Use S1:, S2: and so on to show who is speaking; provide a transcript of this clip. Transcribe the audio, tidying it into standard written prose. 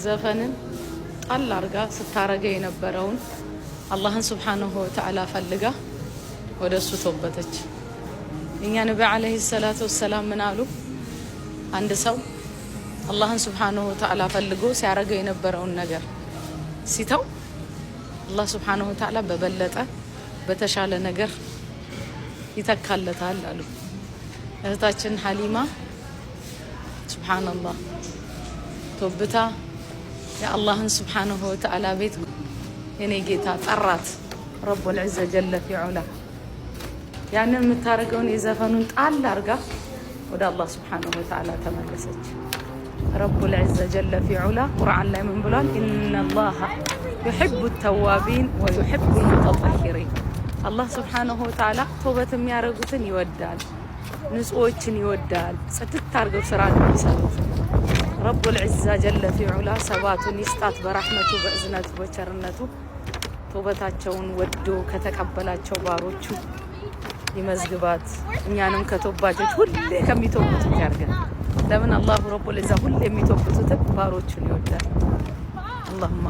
S1: ዘፈንን ጣል አርጋ ስታረገ የነበረውን አላህን ሱብሓነሁ ወተዓላ ፈልጋ ወደሱ ተወበተች። እኛ ነብዩ አለይሂ ሰላቱ ወሰላም ምን አሉ? አንድ ሰው አላህን ሱብሓነሁ ወተዓላ ፈልጎ ሲያረገው የነበረውን ነገር ሲተው አላህ ሱብሓነሁ ወተዓላ በበለጠ በተሻለ ነገር ይተካለታል አሉ። እህታችን ሐሊማ ሱብሓነላህ ተወብታ የአላህን ሱብሓነሁ ወተዓላ ቤት የኔ ጌታ ጠራት። ረቡል ዒዛ ጀለ ፊ ዑላ ያንን የምታረገውን የዘፈኑን ጣል አርጋ ወደ አላህ ሱብሓነሁ ወተዓላ ተመለሰች። ረቡል ዒዛ ጀለ ፊ ዑላ ቁርአን ላይ ምን ብሏል? ኢነላህ ዩሒቡ ተዋቢን ወዩሒቡ ልሙተጠሂሪን። አላህ ሱብሓነሁ ወተዓላ ተውበት የሚያረጉትን ይወዳል፣ ንጹዎችን ይወዳል፣ ጽድት አርገው ስራ የሚሰሩት። ረቡል ዒዛ ጀለ ፊ ዑላ ሰባቱን ይስጣት በረሕመቱ በእዝነቱ በቸርነቱ ተውበታቸውን ወዶ ከተቀበላቸው ባሮቹ ይመዝግባት። እኛንም ከተወባጆች ሁሌ ከሚተውቡት ያርገን። ለምን አላሁ ረቡል ዒዛ ሁሌ የሚተውቡትን ባሮቹን ይወዳል። አላሁማ